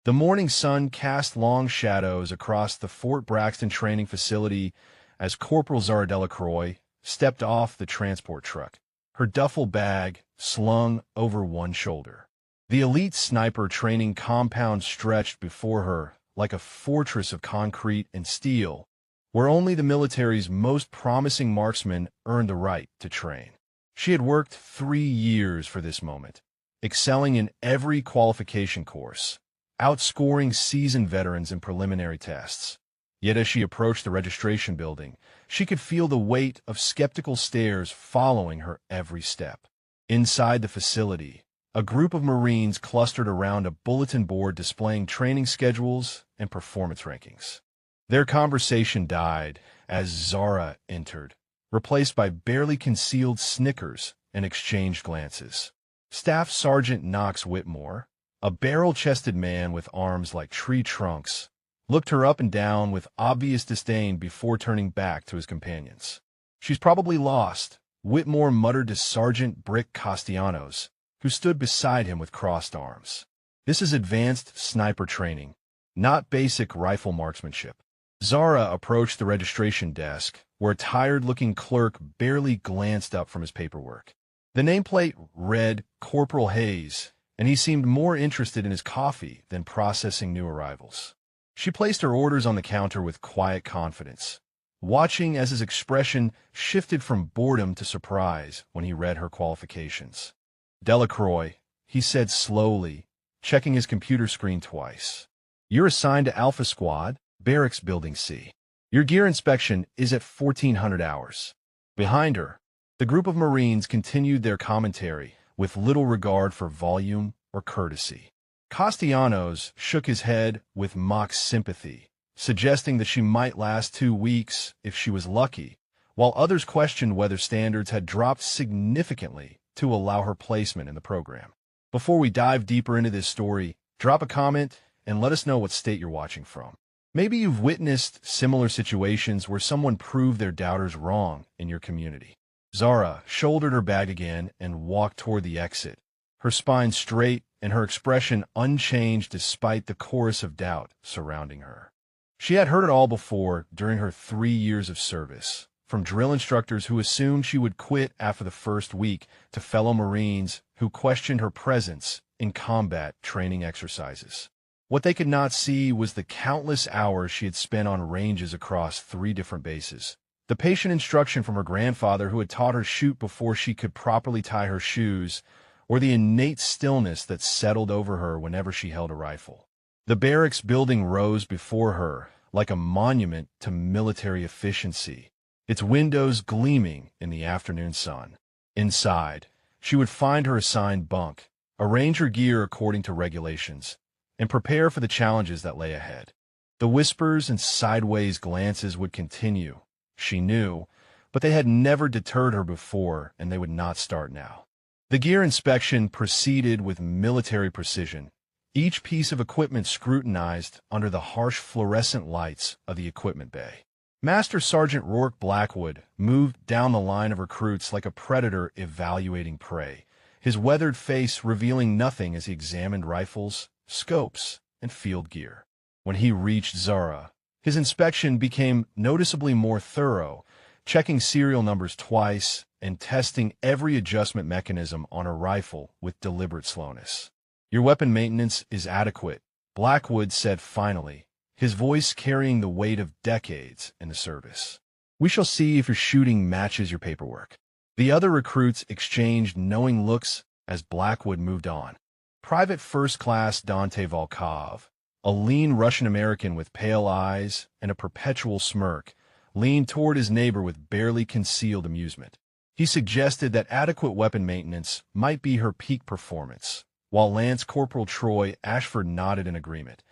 The morning sun cast long shadows across the Fort Braxton training facility as Corporal Zara Delacroix stepped off the transport truck, her duffel bag slung over one shoulder. The elite sniper training compound stretched before her like a fortress of concrete and steel, where only the military's most promising marksmen earned the right to train. She had worked 3 years for this moment, excelling in every qualification course, outscoring seasoned veterans in preliminary tests. Yet as she approached the registration building, she could feel the weight of skeptical stares following her every step. Inside the facility, a group of Marines clustered around a bulletin board displaying training schedules and performance rankings. Their conversation died as Zara entered, replaced by barely concealed snickers and exchanged glances. Staff Sergeant Knox Whitmore, a barrel-chested man with arms like tree trunks, looked her up and down with obvious disdain before turning back to his companions. "She's probably lost," Whitmore muttered to Sergeant Brick Castellanos, who stood beside him with crossed arms. "This is advanced sniper training, not basic rifle marksmanship." Zara approached the registration desk, where a tired-looking clerk barely glanced up from his paperwork. The nameplate read Corporal Hayes, and he seemed more interested in his coffee than processing new arrivals. She placed her orders on the counter with quiet confidence, watching as his expression shifted from boredom to surprise when he read her qualifications. "Delacroix," he said slowly, checking his computer screen twice. "You're assigned to Alpha Squad, Barracks Building C. Your gear inspection is at 1400 hours." Behind her, the group of Marines continued their commentary with little regard for volume or courtesy. Castellanos shook his head with mock sympathy, suggesting that she might last 2 weeks if she was lucky, while others questioned whether standards had dropped significantly to allow her placement in the program. Before we dive deeper into this story, drop a comment and let us know what state you're watching from. Maybe you've witnessed similar situations where someone proved their doubters wrong in your community. Zara shouldered her bag again and walked toward the exit, her spine straight and her expression unchanged despite the chorus of doubt surrounding her. She had heard it all before during her 3 years of service, from drill instructors who assumed she would quit after the first week to fellow Marines who questioned her presence in combat training exercises. What they could not see was the countless hours she had spent on ranges across 3 different bases, the patient instruction from her grandfather who had taught her shoot before she could properly tie her shoes, or the innate stillness that settled over her whenever she held a rifle. The barracks building rose before her like a monument to military efficiency, its windows gleaming in the afternoon sun. Inside, she would find her assigned bunk, arrange her gear according to regulations, and prepare for the challenges that lay ahead. The whispers and sideways glances would continue, she knew, but they had never deterred her before, and they would not start now. The gear inspection proceeded with military precision, each piece of equipment scrutinized under the harsh fluorescent lights of the equipment bay. Master Sergeant Rourke Blackwood moved down the line of recruits like a predator evaluating prey, his weathered face revealing nothing as he examined rifles, scopes, and field gear. When he reached Zara, his inspection became noticeably more thorough, checking serial numbers twice and testing every adjustment mechanism on her rifle with deliberate slowness. "Your weapon maintenance is adequate," Blackwood said finally, his voice carrying the weight of decades in the service. "We shall see if your shooting matches your paperwork." The other recruits exchanged knowing looks as Blackwood moved on. Private First Class Dante Volkov, a lean Russian-American with pale eyes and a perpetual smirk, leaned toward his neighbor with barely concealed amusement. He suggested that adequate weapon maintenance might be her peak performance, while Lance Corporal Troy Ashford nodded in agreement,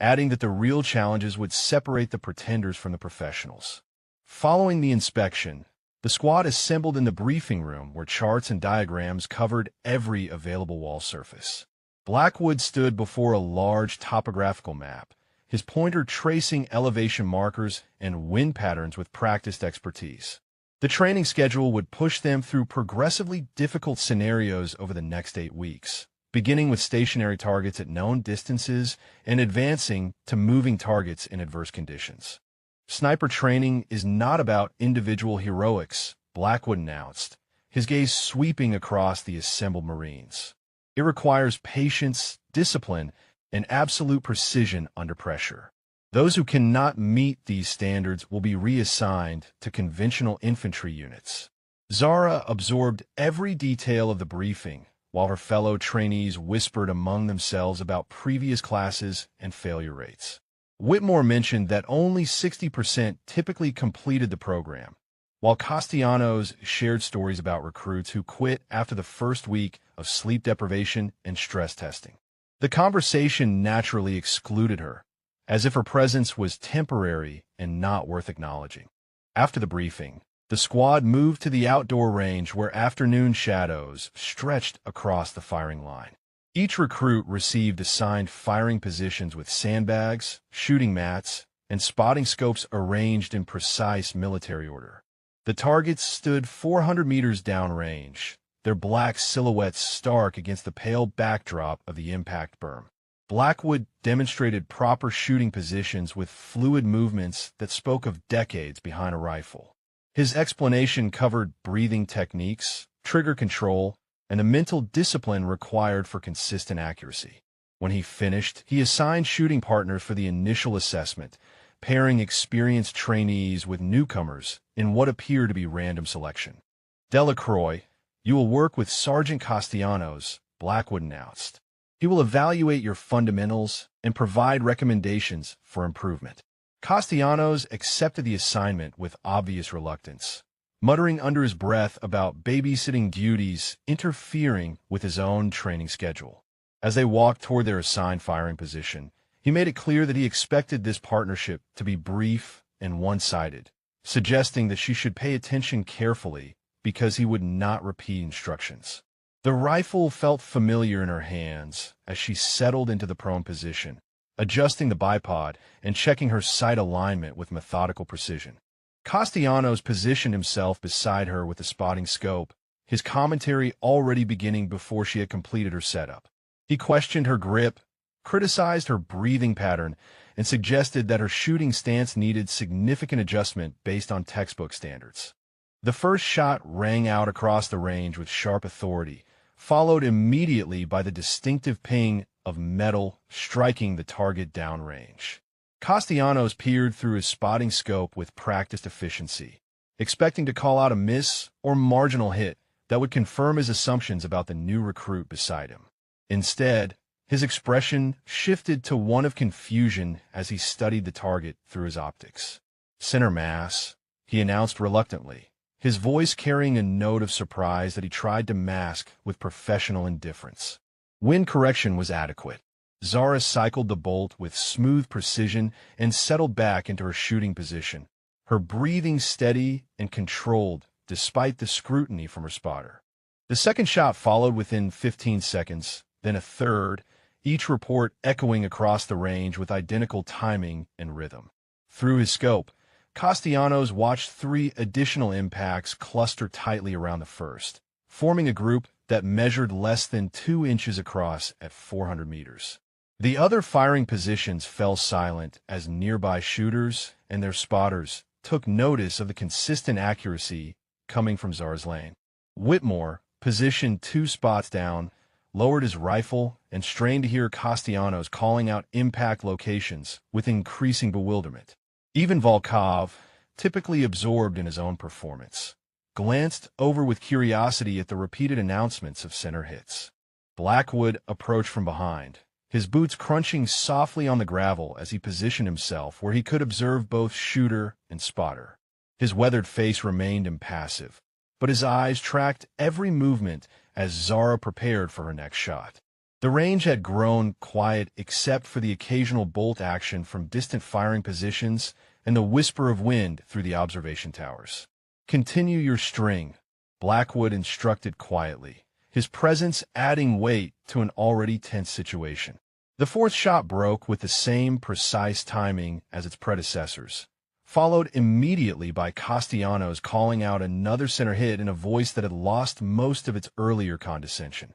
adding that the real challenges would separate the pretenders from the professionals. Following the inspection, the squad assembled in the briefing room where charts and diagrams covered every available wall surface. Blackwood stood before a large topographical map, his pointer tracing elevation markers and wind patterns with practiced expertise. The training schedule would push them through progressively difficult scenarios over the next 8 weeks, beginning with stationary targets at known distances and advancing to moving targets in adverse conditions. Sniper training is not about individual heroics, Blackwood announced, his gaze sweeping across the assembled Marines. It requires patience, discipline, and absolute precision under pressure. Those who cannot meet these standards will be reassigned to conventional infantry units. Zara absorbed every detail of the briefing, while her fellow trainees whispered among themselves about previous classes and failure rates. Whitmore mentioned that only 60% typically completed the program, while Castellanos shared stories about recruits who quit after the first week of sleep deprivation and stress testing. The conversation naturally excluded her, as if her presence was temporary and not worth acknowledging. After the briefing, the squad moved to the outdoor range where afternoon shadows stretched across the firing line. Each recruit received assigned firing positions with sandbags, shooting mats, and spotting scopes arranged in precise military order. The targets stood 400 meters downrange, their black silhouettes stark against the pale backdrop of the impact berm. Blackwood demonstrated proper shooting positions with fluid movements that spoke of decades behind a rifle. His explanation covered breathing techniques, trigger control, and the mental discipline required for consistent accuracy. When he finished, he assigned shooting partners for the initial assessment, pairing experienced trainees with newcomers in what appeared to be random selection. Delacroix, you will work with Sergeant Castellanos, Blackwood announced. He will evaluate your fundamentals and provide recommendations for improvement. Castellanos accepted the assignment with obvious reluctance, muttering under his breath about babysitting duties interfering with his own training schedule. As they walked toward their assigned firing position, he made it clear that he expected this partnership to be brief and one-sided, suggesting that she should pay attention carefully because he would not repeat instructions. The rifle felt familiar in her hands as she settled into the prone position, adjusting the bipod and checking her sight alignment with methodical precision. Castellanos positioned himself beside her with the spotting scope, his commentary already beginning before she had completed her setup. He questioned her grip, criticized her breathing pattern, and suggested that her shooting stance needed significant adjustment based on textbook standards. The first shot rang out across the range with sharp authority, followed immediately by the distinctive ping of metal striking the target downrange. Castellanos peered through his spotting scope with practiced efficiency, expecting to call out a miss or marginal hit that would confirm his assumptions about the new recruit beside him. Instead, his expression shifted to one of confusion as he studied the target through his optics. Center mass, he announced reluctantly, his voice carrying a note of surprise that he tried to mask with professional indifference. Wind correction was adequate. Zara cycled the bolt with smooth precision and settled back into her shooting position, her breathing steady and controlled despite the scrutiny from her spotter. The second shot followed within 15 seconds, then a third, each report echoing across the range with identical timing and rhythm. Through his scope, Castellanos watched 3 additional impacts cluster tightly around the first, forming a group that measured less than 2 inches across at 400 meters. The other firing positions fell silent as nearby shooters and their spotters took notice of the consistent accuracy coming from Zara's lane. Whitmore, positioned 2 spots down, lowered his rifle and strained to hear Castellanos calling out impact locations with increasing bewilderment. Even Volkov, typically absorbed in his own performance, glanced over with curiosity at the repeated announcements of center hits. Blackwood approached from behind, his boots crunching softly on the gravel as he positioned himself where he could observe both shooter and spotter. His weathered face remained impassive, but his eyes tracked every movement as Zara prepared for her next shot. The range had grown quiet except for the occasional bolt action from distant firing positions and the whisper of wind through the observation towers. "Continue your string," Blackwood instructed quietly, his presence adding weight to an already tense situation. The fourth shot broke with the same precise timing as its predecessors, followed immediately by Castellanos calling out another center hit in a voice that had lost most of its earlier condescension.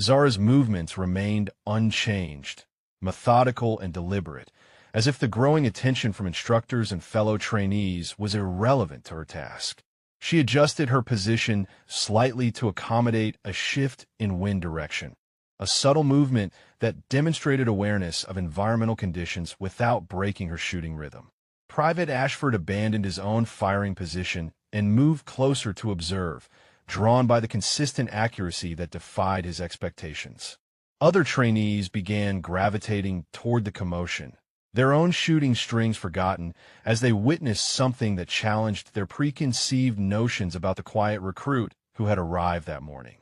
Zara's movements remained unchanged, methodical and deliberate, as if the growing attention from instructors and fellow trainees was irrelevant to her task. She adjusted her position slightly to accommodate a shift in wind direction, a subtle movement that demonstrated awareness of environmental conditions without breaking her shooting rhythm. Private Ashford abandoned his own firing position and moved closer to observe, drawn by the consistent accuracy that defied his expectations. Other trainees began gravitating toward the commotion, their own shooting strings forgotten as they witnessed something that challenged their preconceived notions about the quiet recruit who had arrived that morning.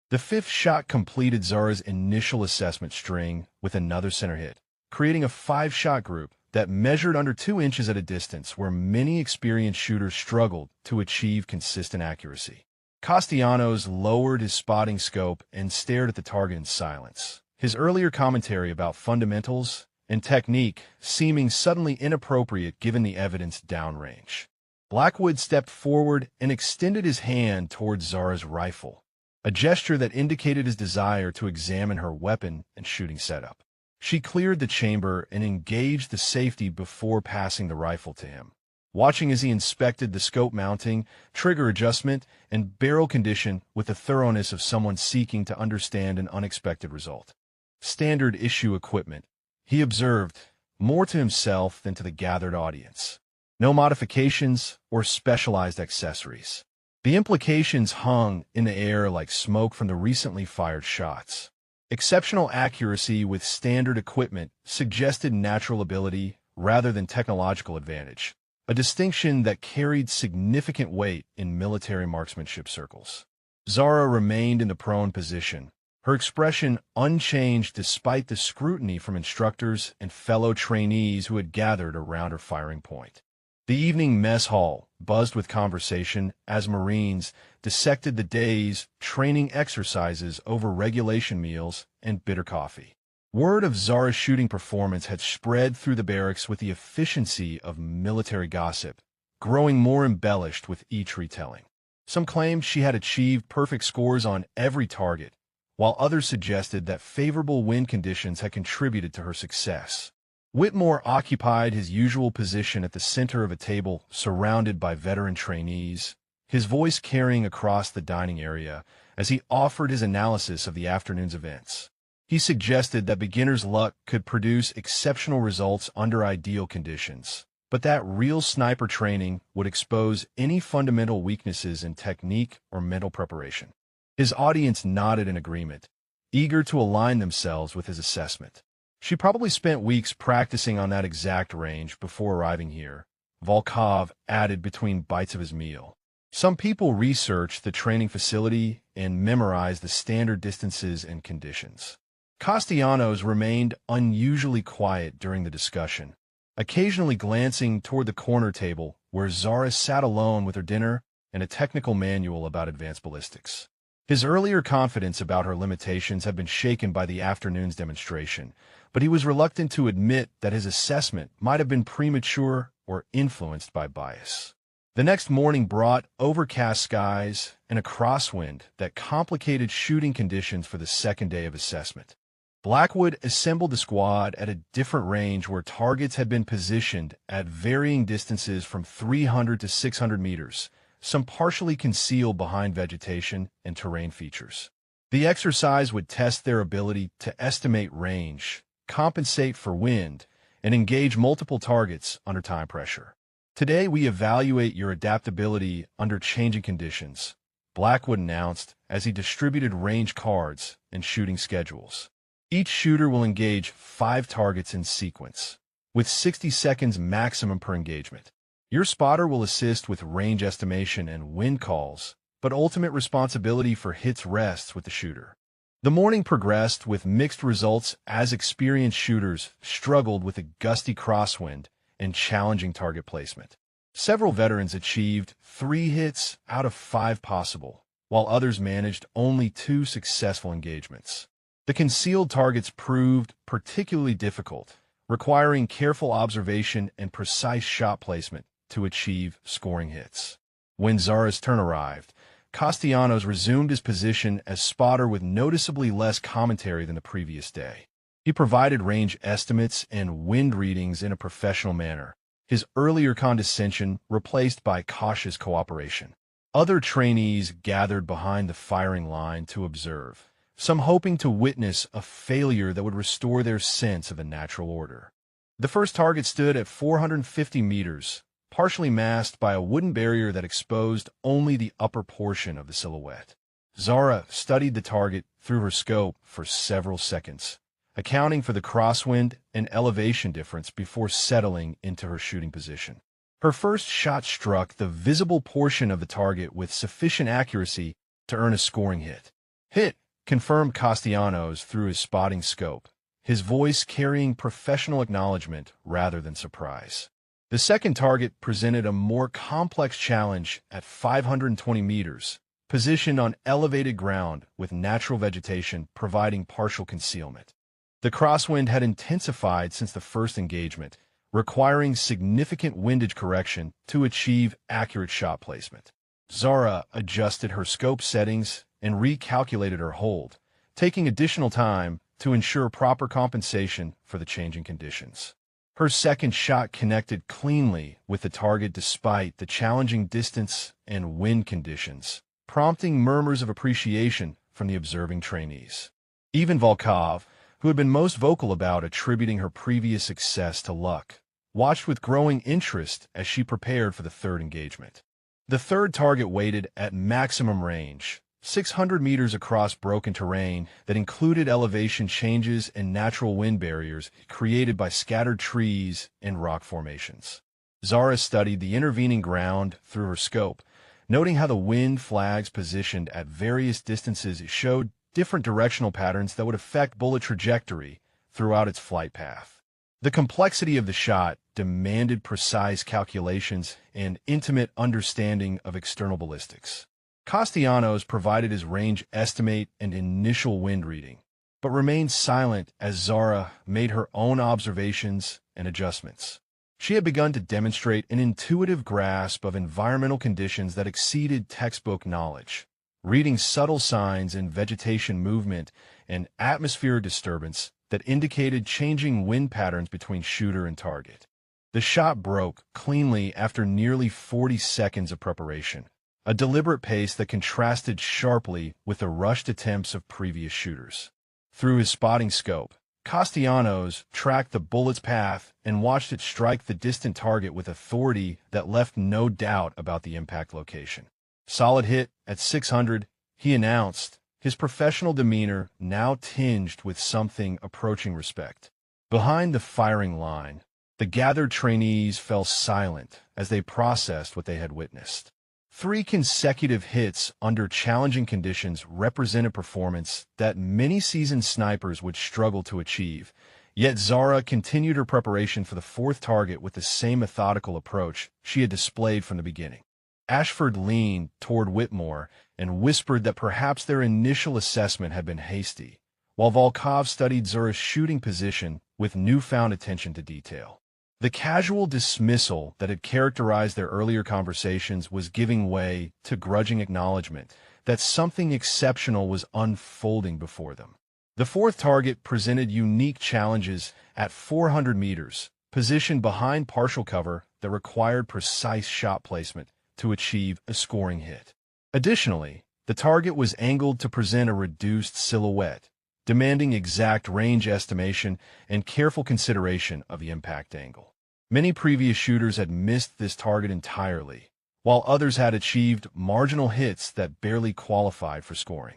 The fifth shot completed Zara's initial assessment string with another center hit, creating a 5-shot group that measured under 2 inches at a distance where many experienced shooters struggled to achieve consistent accuracy. Castellanos lowered his spotting scope and stared at the target in silence, his earlier commentary about fundamentals and technique seeming suddenly inappropriate given the evidence downrange. Blackwood stepped forward and extended his hand towards Zara's rifle, a gesture that indicated his desire to examine her weapon and shooting setup. She cleared the chamber and engaged the safety before passing the rifle to him, watching as he inspected the scope mounting, trigger adjustment, and barrel condition with the thoroughness of someone seeking to understand an unexpected result. Standard issue equipment, he observed, more to himself than to the gathered audience. No modifications or specialized accessories. The implications hung in the air like smoke from the recently fired shots. Exceptional accuracy with standard equipment suggested natural ability rather than technological advantage, a distinction that carried significant weight in military marksmanship circles. Zara remained in the prone position, her expression unchanged despite the scrutiny from instructors and fellow trainees who had gathered around her firing point. The evening mess hall buzzed with conversation as Marines dissected the day's training exercises over regulation meals and bitter coffee. Word of Zara's shooting performance had spread through the barracks with the efficiency of military gossip, growing more embellished with each retelling. Some claimed she had achieved perfect scores on every target, while others suggested that favorable wind conditions had contributed to her success. Whitmore occupied his usual position at the center of a table surrounded by veteran trainees, his voice carrying across the dining area as he offered his analysis of the afternoon's events. He suggested that beginner's luck could produce exceptional results under ideal conditions, but that real sniper training would expose any fundamental weaknesses in technique or mental preparation. His audience nodded in agreement, eager to align themselves with his assessment. She probably spent weeks practicing on that exact range before arriving here, Volkov added between bites of his meal. Some people researched the training facility and memorized the standard distances and conditions. Castellanos remained unusually quiet during the discussion, occasionally glancing toward the corner table where Zara sat alone with her dinner and a technical manual about advanced ballistics. His earlier confidence about her limitations had been shaken by the afternoon's demonstration, but he was reluctant to admit that his assessment might have been premature or influenced by bias. The next morning brought overcast skies and a crosswind that complicated shooting conditions for the second day of assessment. Blackwood assembled the squad at a different range where targets had been positioned at varying distances from 300 to 600 meters, some partially concealed behind vegetation and terrain features. The exercise would test their ability to estimate range, compensate for wind, and engage multiple targets under time pressure. Today we evaluate your adaptability under changing conditions, Blackwood announced as he distributed range cards and shooting schedules. Each shooter will engage 5 targets in sequence, with 60 seconds maximum per engagement. Your spotter will assist with range estimation and wind calls, but ultimate responsibility for hits rests with the shooter. The morning progressed with mixed results as experienced shooters struggled with a gusty crosswind and challenging target placement. Several veterans achieved 3 hits out of 5 possible, while others managed only 2 successful engagements. The concealed targets proved particularly difficult, requiring careful observation and precise shot placement to achieve scoring hits. When Zara's turn arrived, Castellanos resumed his position as spotter with noticeably less commentary than the previous day. He provided range estimates and wind readings in a professional manner, his earlier condescension replaced by cautious cooperation. Other trainees gathered behind the firing line to observe, some hoping to witness a failure that would restore their sense of a natural order. The first target stood at 450 meters, partially masked by a wooden barrier that exposed only the upper portion of the silhouette. Zara studied the target through her scope for several seconds, accounting for the crosswind and elevation difference before settling into her shooting position. Her first shot struck the visible portion of the target with sufficient accuracy to earn a scoring hit. "Hit," confirmed Castellanos through his spotting scope, his voice carrying professional acknowledgement rather than surprise. The second target presented a more complex challenge at 520 meters, positioned on elevated ground with natural vegetation providing partial concealment. The crosswind had intensified since the first engagement, requiring significant windage correction to achieve accurate shot placement. Zara adjusted her scope settings and recalculated her hold, taking additional time to ensure proper compensation for the changing conditions. Her second shot connected cleanly with the target despite the challenging distance and wind conditions, prompting murmurs of appreciation from the observing trainees. Even Volkov, who had been most vocal about attributing her previous success to luck, watched with growing interest as she prepared for the third engagement. The third target waited at maximum range, 600 meters across broken terrain that included elevation changes and natural wind barriers created by scattered trees and rock formations. Zara studied the intervening ground through her scope, noting how the wind flags positioned at various distances showed different directional patterns that would affect bullet trajectory throughout its flight path. The complexity of the shot demanded precise calculations and intimate understanding of external ballistics. Castellanos provided his range estimate and initial wind reading, but remained silent as Zara made her own observations and adjustments. She had begun to demonstrate an intuitive grasp of environmental conditions that exceeded textbook knowledge, reading subtle signs in vegetation movement and atmospheric disturbance that indicated changing wind patterns between shooter and target. The shot broke cleanly after nearly 40 seconds of preparation, a deliberate pace that contrasted sharply with the rushed attempts of previous shooters. Through his spotting scope, Castellanos tracked the bullet's path and watched it strike the distant target with authority that left no doubt about the impact location. "Solid hit at 600, he announced, his professional demeanor now tinged with something approaching respect. Behind the firing line, the gathered trainees fell silent as they processed what they had witnessed. 3 consecutive hits under challenging conditions represented performance that many seasoned snipers would struggle to achieve, yet Zara continued her preparation for the fourth target with the same methodical approach she had displayed from the beginning. Ashford leaned toward Whitmore and whispered that perhaps their initial assessment had been hasty, while Volkov studied Zara's shooting position with newfound attention to detail. The casual dismissal that had characterized their earlier conversations was giving way to grudging acknowledgement that something exceptional was unfolding before them. The fourth target presented unique challenges at 400 meters, positioned behind partial cover that required precise shot placement to achieve a scoring hit. Additionally, the target was angled to present a reduced silhouette, demanding exact range estimation and careful consideration of the impact angle. Many previous shooters had missed this target entirely, while others had achieved marginal hits that barely qualified for scoring.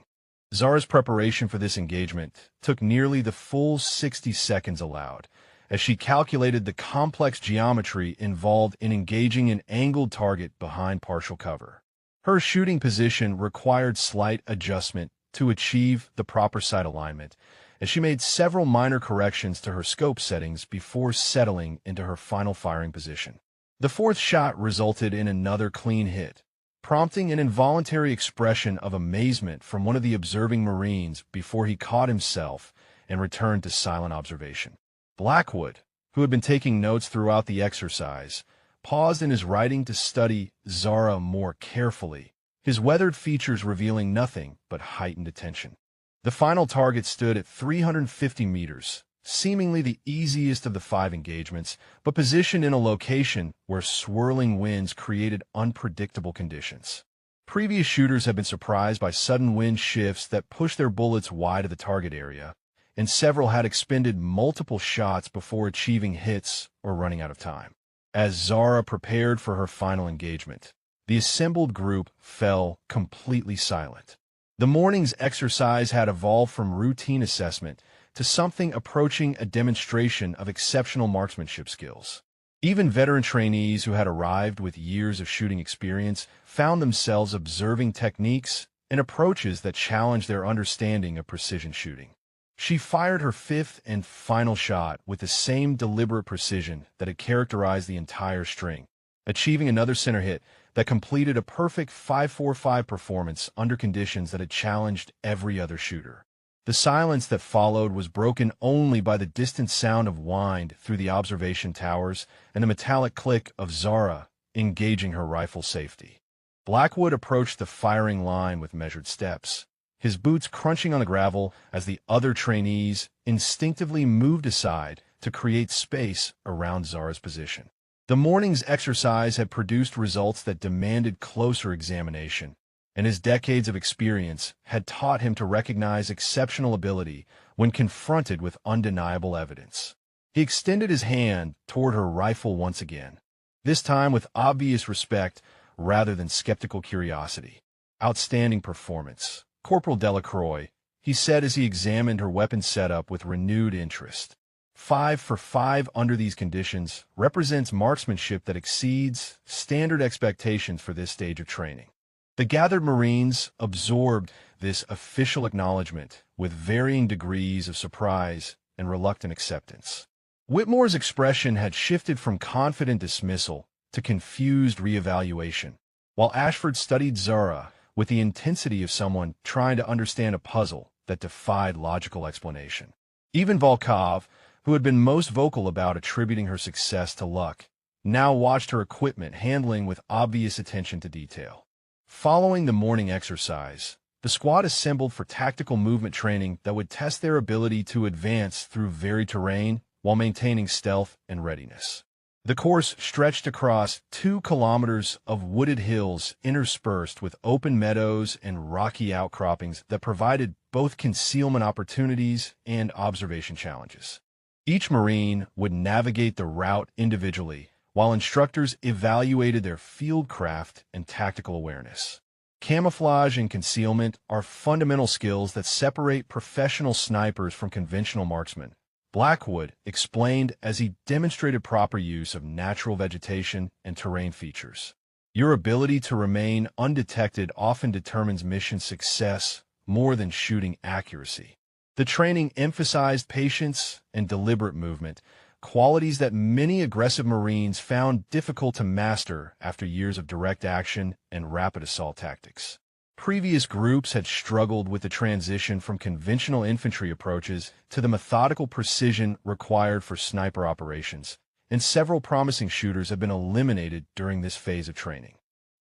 Zara's preparation for this engagement took nearly the full 60 seconds allowed, as she calculated the complex geometry involved in engaging an angled target behind partial cover. Her shooting position required slight adjustment to achieve the proper sight alignment, as she made several minor corrections to her scope settings before settling into her final firing position. The fourth shot resulted in another clean hit, prompting an involuntary expression of amazement from one of the observing Marines before he caught himself and returned to silent observation. Blackwood, who had been taking notes throughout the exercise, paused in his writing to study Zara more carefully, his weathered features revealing nothing but heightened attention. The final target stood at 350 meters, seemingly the easiest of the 5 engagements, but positioned in a location where swirling winds created unpredictable conditions. Previous shooters have been surprised by sudden wind shifts that pushed their bullets wide of the target area, and several had expended multiple shots before achieving hits or running out of time. As Zara prepared for her final engagement, the assembled group fell completely silent. The morning's exercise had evolved from routine assessment to something approaching a demonstration of exceptional marksmanship skills. Even veteran trainees who had arrived with years of shooting experience found themselves observing techniques and approaches that challenged their understanding of precision shooting. She fired her 5th and final shot with the same deliberate precision that had characterized the entire string, achieving another center hit that completed a perfect 5.45 performance under conditions that had challenged every other shooter. The silence that followed was broken only by the distant sound of wind through the observation towers and the metallic click of Zara engaging her rifle safety. Blackwood approached the firing line with measured steps, his boots crunching on the gravel as the other trainees instinctively moved aside to create space around Zara's position. The morning's exercise had produced results that demanded closer examination, and his decades of experience had taught him to recognize exceptional ability when confronted with undeniable evidence. He extended his hand toward her rifle once again, this time with obvious respect rather than skeptical curiosity. "Outstanding performance, Corporal Delacroix," he said as he examined her weapon setup with renewed interest. 5 for 5 under these conditions represents marksmanship that exceeds standard expectations for this stage of training. The gathered Marines absorbed this official acknowledgement with varying degrees of surprise and reluctant acceptance. Whitmore's expression had shifted from confident dismissal to confused reevaluation, while Ashford studied Zara with the intensity of someone trying to understand a puzzle that defied logical explanation. Even Volkov, who had been most vocal about attributing her success to luck, now watched her equipment handling with obvious attention to detail. Following the morning exercise, the squad assembled for tactical movement training that would test their ability to advance through varied terrain while maintaining stealth and readiness. The course stretched across 2 kilometers of wooded hills interspersed with open meadows and rocky outcroppings that provided both concealment opportunities and observation challenges. Each Marine would navigate the route individually, while instructors evaluated their fieldcraft and tactical awareness. Camouflage and concealment are fundamental skills that separate professional snipers from conventional marksmen, Blackwood explained as he demonstrated proper use of natural vegetation and terrain features. Your ability to remain undetected often determines mission success more than shooting accuracy. The training emphasized patience and deliberate movement, qualities that many aggressive Marines found difficult to master after years of direct action and rapid assault tactics. Previous groups had struggled with the transition from conventional infantry approaches to the methodical precision required for sniper operations, and several promising shooters have been eliminated during this phase of training.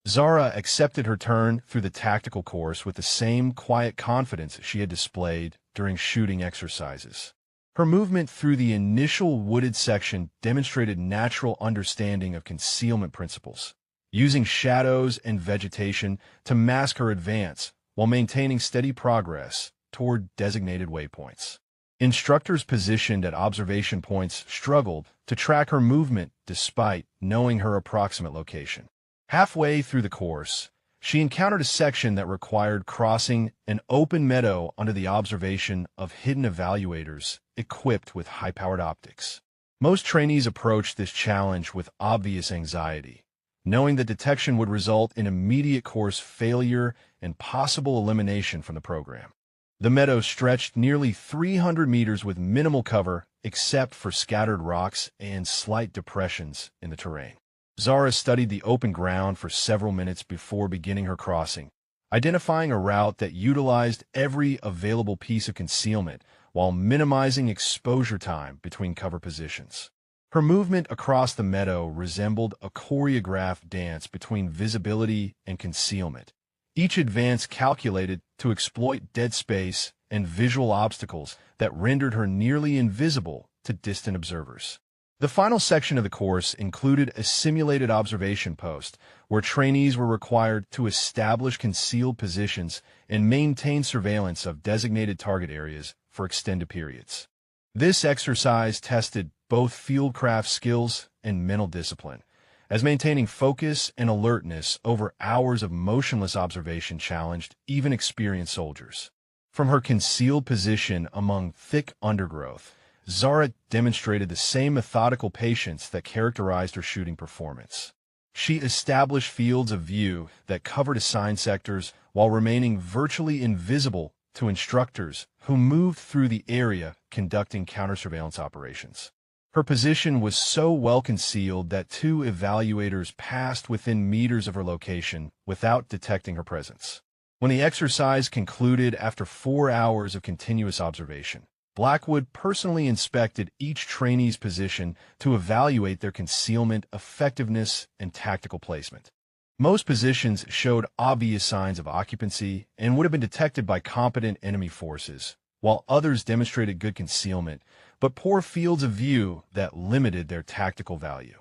Zara accepted her turn through the tactical course with the same quiet confidence she had displayed during shooting exercises. Her movement through the initial wooded section demonstrated natural understanding of concealment principles, using shadows and vegetation to mask her advance while maintaining steady progress toward designated waypoints. Instructors positioned at observation points struggled to track her movement despite knowing her approximate location. Halfway through the course, she encountered a section that required crossing an open meadow under the observation of hidden evaluators equipped with high-powered optics. Most trainees approached this challenge with obvious anxiety, knowing that detection would result in immediate course failure and possible elimination from the program. The meadow stretched nearly 300 meters with minimal cover except for scattered rocks and slight depressions in the terrain. Zara studied the open ground for several minutes before beginning her crossing, identifying a route that utilized every available piece of concealment while minimizing exposure time between cover positions. Her movement across the meadow resembled a choreographed dance between visibility and concealment, each advance calculated to exploit dead space and visual obstacles that rendered her nearly invisible to distant observers. The final section of the course included a simulated observation post, where trainees were required to establish concealed positions and maintain surveillance of designated target areas for extended periods. This exercise tested both fieldcraft skills and mental discipline, as maintaining focus and alertness over hours of motionless observation challenged even experienced soldiers. From her concealed position among thick undergrowth, Zara demonstrated the same methodical patience that characterized her shooting performance. She established fields of view that covered assigned sectors while remaining virtually invisible to instructors who moved through the area conducting counter-surveillance operations. Her position was so well concealed that 2 evaluators passed within meters of her location without detecting her presence. When the exercise concluded after 4 hours of continuous observation, Blackwood personally inspected each trainee's position to evaluate their concealment, effectiveness, and tactical placement. Most positions showed obvious signs of occupancy and would have been detected by competent enemy forces, while others demonstrated good concealment, but poor fields of view that limited their tactical value.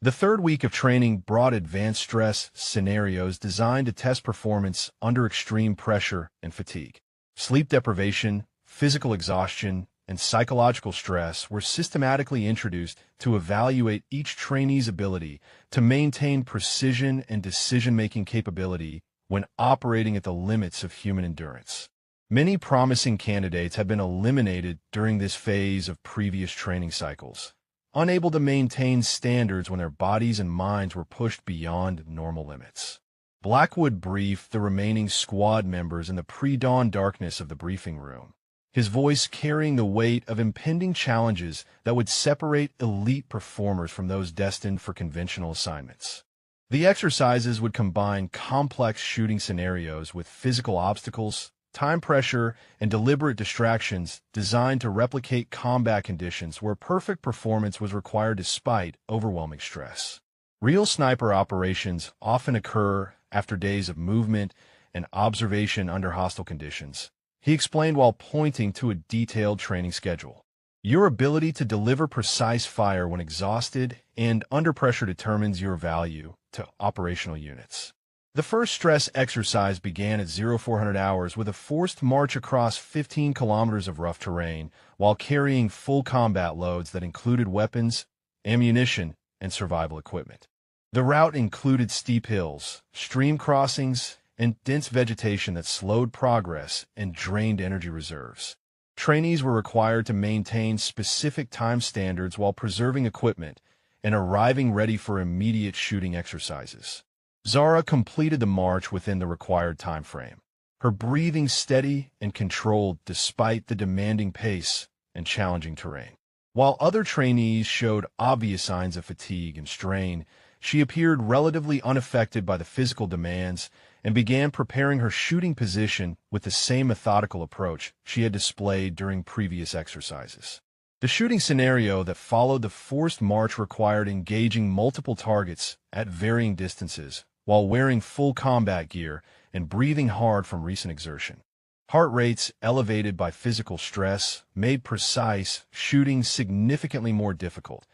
The third week of training brought advanced stress scenarios designed to test performance under extreme pressure and fatigue. Sleep deprivation, physical exhaustion, and psychological stress were systematically introduced to evaluate each trainee's ability to maintain precision and decision-making capability when operating at the limits of human endurance. Many promising candidates have been eliminated during this phase of previous training cycles, unable to maintain standards when their bodies and minds were pushed beyond normal limits. Blackwood briefed the remaining squad members in the pre-dawn darkness of the briefing room, his voice carrying the weight of impending challenges that would separate elite performers from those destined for conventional assignments. The exercises would combine complex shooting scenarios with physical obstacles, time pressure, and deliberate distractions designed to replicate combat conditions where perfect performance was required despite overwhelming stress. Real sniper operations often occur after days of movement and observation under hostile conditions, he explained while pointing to a detailed training schedule. Your ability to deliver precise fire when exhausted and under pressure determines your value to operational units. The first stress exercise began at 0400 hours with a forced march across 15 kilometers of rough terrain while carrying full combat loads that included weapons, ammunition, and survival equipment. The route included steep hills, stream crossings, and dense vegetation that slowed progress and drained energy reserves. Trainees were required to maintain specific time standards while preserving equipment and arriving ready for immediate shooting exercises. Zara completed the march within the required time frame, her breathing steady and controlled despite the demanding pace and challenging terrain. While other trainees showed obvious signs of fatigue and strain, she appeared relatively unaffected by the physical demands and began preparing her shooting position with the same methodical approach she had displayed during previous exercises. The shooting scenario that followed the forced march required engaging multiple targets at varying distances while wearing full combat gear and breathing hard from recent exertion. Heart rates elevated by physical stress made precise shooting significantly more difficult,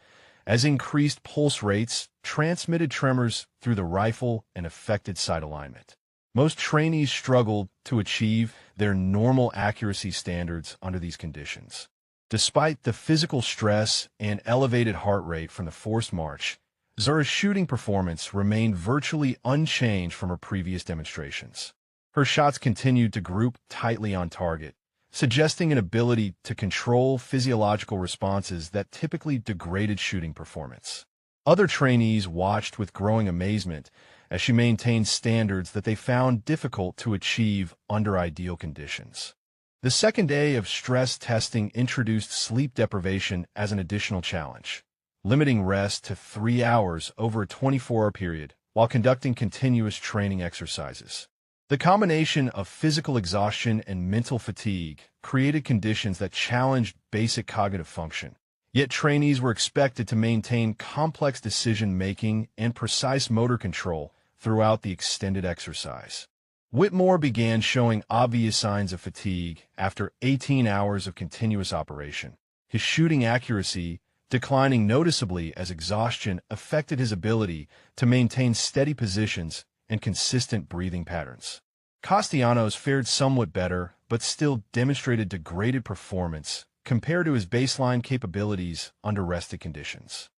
as increased pulse rates transmitted tremors through the rifle and affected sight alignment. Most trainees struggled to achieve their normal accuracy standards under these conditions. Despite the physical stress and elevated heart rate from the forced march, Zara's shooting performance remained virtually unchanged from her previous demonstrations. Her shots continued to group tightly on target, suggesting an ability to control physiological responses that typically degraded shooting performance. Other trainees watched with growing amazement as she maintained standards that they found difficult to achieve under ideal conditions. The second day of stress testing introduced sleep deprivation as an additional challenge, limiting rest to 3 hours over a 24-hour period while conducting continuous training exercises. The combination of physical exhaustion and mental fatigue created conditions that challenged basic cognitive function, yet trainees were expected to maintain complex decision-making and precise motor control throughout the extended exercise. Whitmore began showing obvious signs of fatigue after 18 hours of continuous operation. His shooting accuracy, declining noticeably as exhaustion affected his ability to maintain steady positions and consistent breathing patterns. Castellanos fared somewhat better, but still demonstrated degraded performance compared to his baseline capabilities under rested conditions.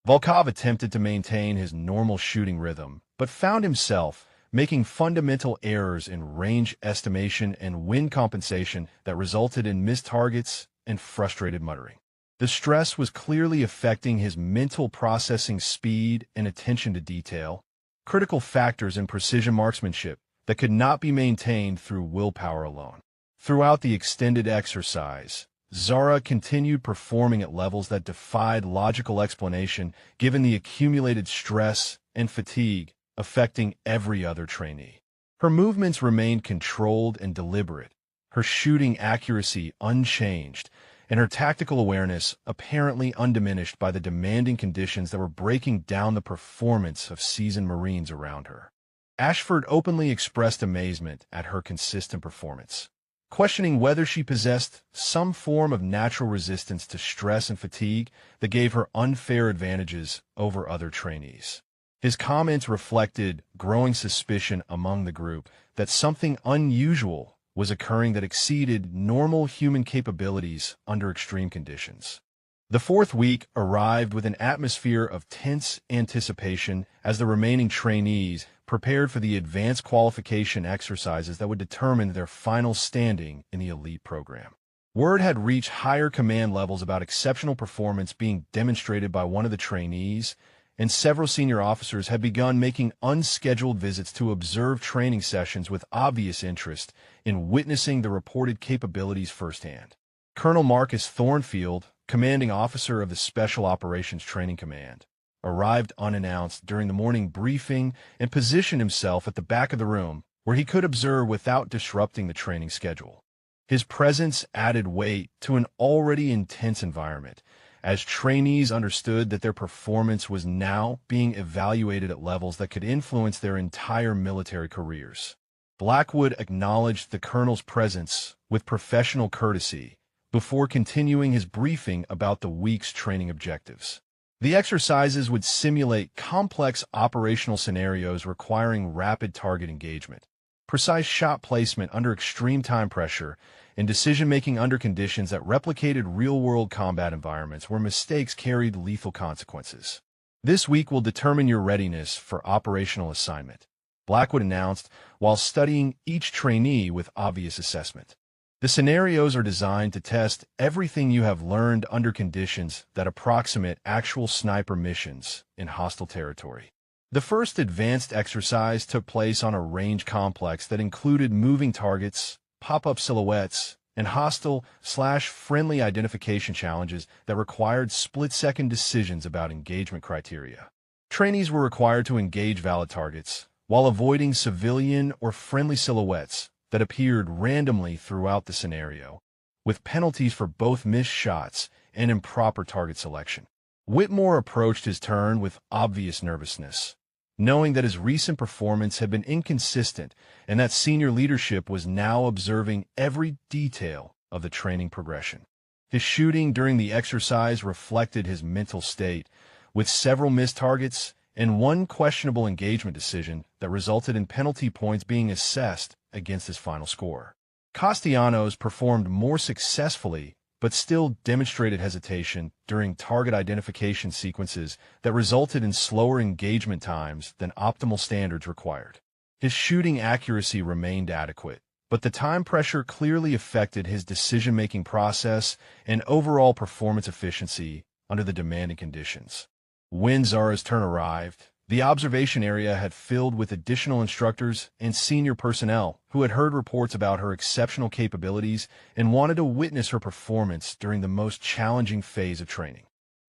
Volkov attempted to maintain his normal shooting rhythm, but found himself making fundamental errors in range estimation and wind compensation that resulted in missed targets and frustrated muttering. The stress was clearly affecting his mental processing speed and attention to detail, critical factors in precision marksmanship that could not be maintained through willpower alone. Throughout the extended exercise, Zara continued performing at levels that defied logical explanation given the accumulated stress and fatigue affecting every other trainee. Her movements remained controlled and deliberate, her shooting accuracy unchanged, and her tactical awareness apparently undiminished by the demanding conditions that were breaking down the performance of seasoned Marines around her. Ashford openly expressed amazement at her consistent performance, questioning whether she possessed some form of natural resistance to stress and fatigue that gave her unfair advantages over other trainees. His comments reflected growing suspicion among the group that something unusual was occurring that exceeded normal human capabilities under extreme conditions. The fourth week arrived with an atmosphere of tense anticipation as the remaining trainees prepared for the advanced qualification exercises that would determine their final standing in the elite program. Word had reached higher command levels about exceptional performance being demonstrated by one of the trainees, and several senior officers had begun making unscheduled visits to observe training sessions with obvious interest in witnessing the reported capabilities firsthand. Colonel Marcus Thornfield, commanding officer of the Special Operations Training Command, arrived unannounced during the morning briefing and positioned himself at the back of the room where he could observe without disrupting the training schedule. His presence added weight to an already intense environment, as trainees understood that their performance was now being evaluated at levels that could influence their entire military careers. Blackwood acknowledged the colonel's presence with professional courtesy before continuing his briefing about the week's training objectives. The exercises would simulate complex operational scenarios requiring rapid target engagement, precise shot placement under extreme time pressure, and decision-making under conditions that replicated real-world combat environments where mistakes carried lethal consequences. This week will determine your readiness for operational assignment, Blackwood announced while studying each trainee with obvious assessment. The scenarios are designed to test everything you have learned under conditions that approximate actual sniper missions in hostile territory. The first advanced exercise took place on a range complex that included moving targets, pop-up silhouettes, and hostile/friendly identification challenges that required split-second decisions about engagement criteria. Trainees were required to engage valid targets while avoiding civilian or friendly silhouettes that appeared randomly throughout the scenario, with penalties for both missed shots and improper target selection. Whitmore approached his turn with obvious nervousness, knowing that his recent performance had been inconsistent and that senior leadership was now observing every detail of the training progression. His shooting during the exercise reflected his mental state, with several missed targets and one questionable engagement decision that resulted in penalty points being assessed against his final score. Castellanos performed more successfully, but still demonstrated hesitation during target identification sequences that resulted in slower engagement times than optimal standards required. His shooting accuracy remained adequate, but the time pressure clearly affected his decision-making process and overall performance efficiency under the demanding conditions. When Zara's turn arrived, the observation area had filled with additional instructors and senior personnel who had heard reports about her exceptional capabilities and wanted to witness her performance during the most challenging phase of training.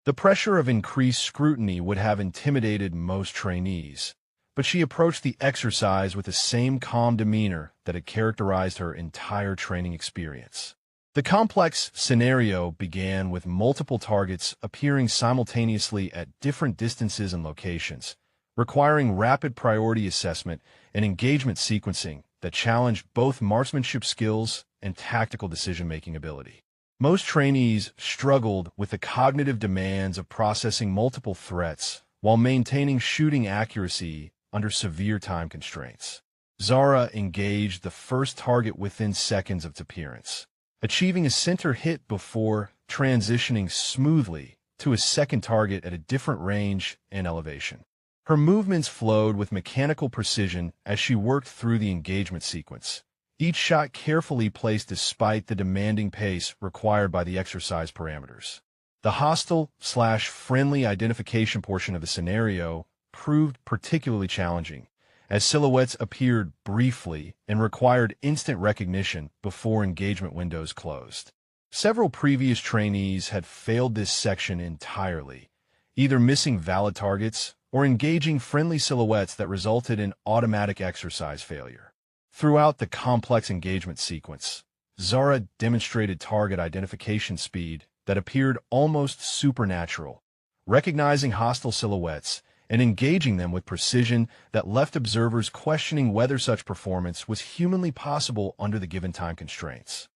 The pressure of increased scrutiny would have intimidated most trainees, but she approached the exercise with the same calm demeanor that had characterized her entire training experience. The complex scenario began with multiple targets appearing simultaneously at different distances and locations, requiring rapid priority assessment and engagement sequencing that challenged both marksmanship skills and tactical decision-making ability. Most trainees struggled with the cognitive demands of processing multiple threats while maintaining shooting accuracy under severe time constraints. Zara engaged the first target within seconds of its appearance, achieving a center hit before transitioning smoothly to a second target at a different range and elevation. Her movements flowed with mechanical precision as she worked through the engagement sequence, each shot carefully placed despite the demanding pace required by the exercise parameters. The hostile/friendly identification portion of the scenario proved particularly challenging, as silhouettes appeared briefly and required instant recognition before engagement windows closed. Several previous trainees had failed this section entirely, either missing valid targets or engaging friendly silhouettes that resulted in automatic exercise failure. Throughout the complex engagement sequence, Zara demonstrated target identification speed that appeared almost supernatural, recognizing hostile silhouettes and engaging them with precision that left observers questioning whether such performance was humanly possible under the given time constraints.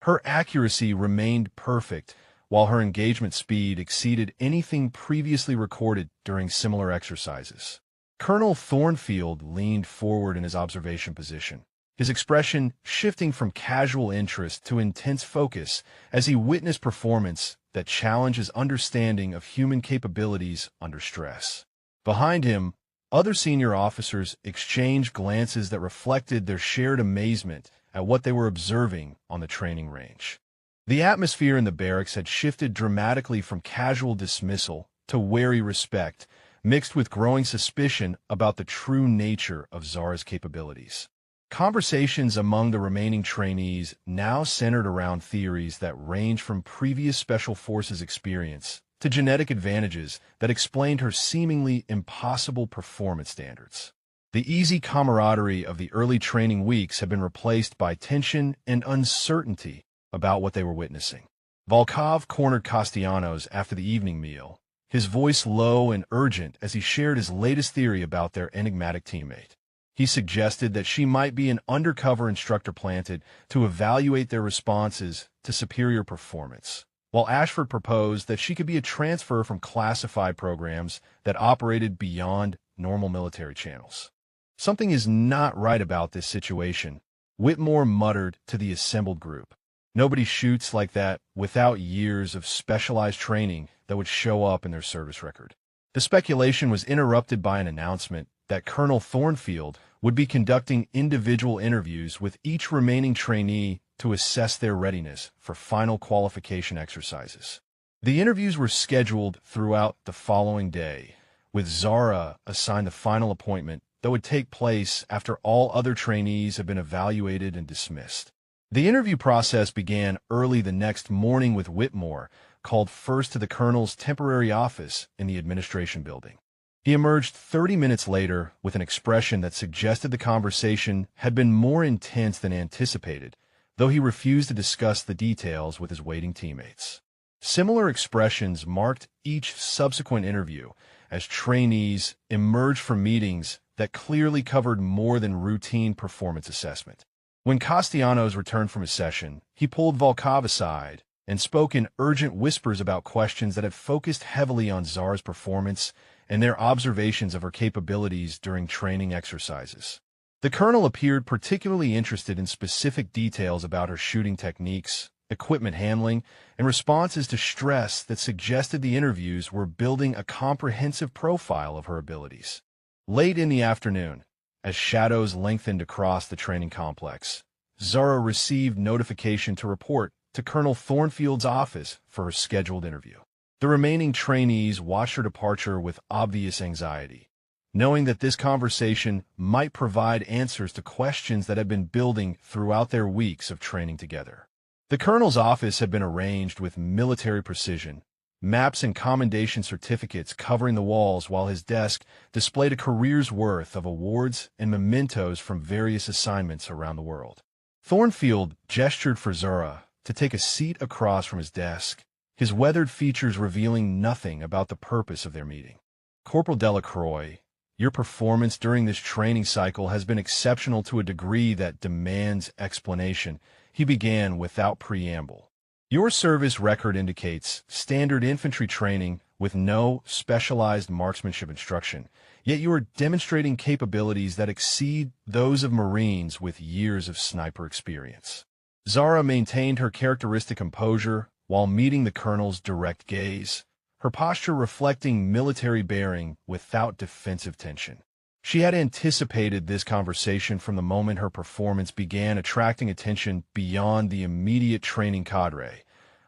Her accuracy remained perfect, while her engagement speed exceeded anything previously recorded during similar exercises. Colonel Thornfield leaned forward in his observation position, his expression shifting from casual interest to intense focus as he witnessed performance that challenged his understanding of human capabilities under stress. Behind him, other senior officers exchanged glances that reflected their shared amazement at what they were observing on the training range. The atmosphere in the barracks had shifted dramatically from casual dismissal to wary respect, mixed with growing suspicion about the true nature of Zara's capabilities. Conversations among the remaining trainees now centered around theories that ranged from previous Special Forces experience to genetic advantages that explained her seemingly impossible performance standards. The easy camaraderie of the early training weeks had been replaced by tension and uncertainty about what they were witnessing. Volkov cornered Castellanos after the evening meal, his voice low and urgent as he shared his latest theory about their enigmatic teammate. He suggested that she might be an undercover instructor planted to evaluate their responses to superior performance, while Ashford proposed that she could be a transfer from classified programs that operated beyond normal military channels. "Something is not right about this situation," Whitmore muttered to the assembled group. "Nobody shoots like that without years of specialized training that would show up in their service record." The speculation was interrupted by an announcement that Colonel Thornfield would be conducting individual interviews with each remaining trainee to assess their readiness for final qualification exercises. The interviews were scheduled throughout the following day, with Zara assigned the final appointment that would take place after all other trainees had been evaluated and dismissed. The interview process began early the next morning with Whitmore called first to the colonel's temporary office in the administration building. He emerged 30 minutes later with an expression that suggested the conversation had been more intense than anticipated, though he refused to discuss the details with his waiting teammates. Similar expressions marked each subsequent interview as trainees emerged from meetings that clearly covered more than routine performance assessment. When Castellanos returned from his session, he pulled Volkov aside and spoke in urgent whispers about questions that had focused heavily on Zara's performance and their observations of her capabilities during training exercises. The colonel appeared particularly interested in specific details about her shooting techniques, equipment handling, and responses to stress that suggested the interviews were building a comprehensive profile of her abilities. Late in the afternoon, as shadows lengthened across the training complex, Zara received notification to report to Colonel Thornfield's office for her scheduled interview. The remaining trainees watched her departure with obvious anxiety, knowing that this conversation might provide answers to questions that had been building throughout their weeks of training together. The colonel's office had been arranged with military precision, maps and commendation certificates covering the walls, while his desk displayed a career's worth of awards and mementos from various assignments around the world. Thornfield gestured for Zara to take a seat across from his desk, his weathered features revealing nothing about the purpose of their meeting. "Corporal Delacroix, Your performance during this training cycle has been exceptional to a degree that demands explanation. He began without preamble. Your service record indicates standard infantry training with no specialized marksmanship instruction, yet you are demonstrating capabilities that exceed those of Marines with years of sniper experience. Zara maintained her characteristic composure while meeting the colonel's direct gaze, her posture reflecting military bearing without defensive tension. She had anticipated this conversation from the moment her performance began attracting attention beyond the immediate training cadre,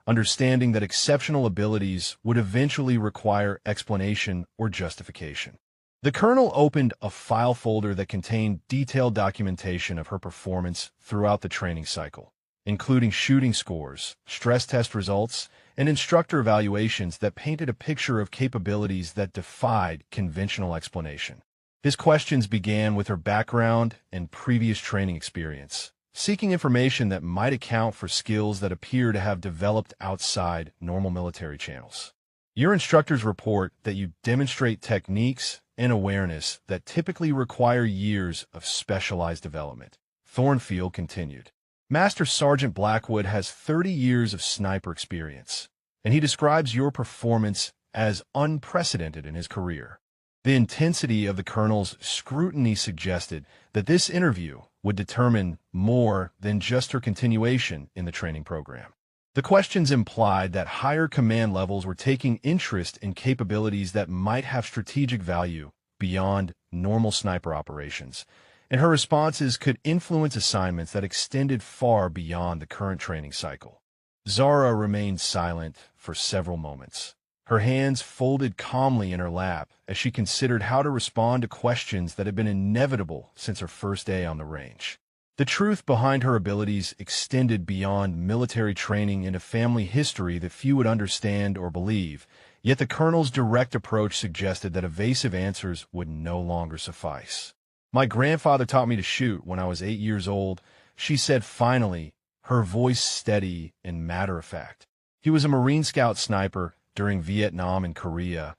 understanding that exceptional abilities would eventually require explanation or justification. The colonel opened a file folder that contained detailed documentation of her performance throughout the training cycle, including shooting scores, stress test results, and instructor evaluations that painted a picture of capabilities that defied conventional explanation. His questions began with her background and previous training experience, seeking information that might account for skills that appear to have developed outside normal military channels. Your instructors report that you demonstrate techniques and awareness that typically require years of specialized development. Thornfield continued. Master Sergeant Blackwood has 30 years of sniper experience, and he describes your performance as unprecedented in his career. The intensity of the colonel's scrutiny suggested that this interview would determine more than just her continuation in the training program. The questions implied that higher command levels were taking interest in capabilities that might have strategic value beyond normal sniper operations, and her responses could influence assignments that extended far beyond the current training cycle. Zara remained silent for several moments, her hands folded calmly in her lap as she considered how to respond to questions that had been inevitable since her first day on the range. The truth behind her abilities extended beyond military training into family history that few would understand or believe, yet the colonel's direct approach suggested that evasive answers would no longer suffice. My grandfather taught me to shoot when I was 8 years old, she said finally, her voice steady and matter-of-fact. He was a Marine Scout sniper during Vietnam and Korea,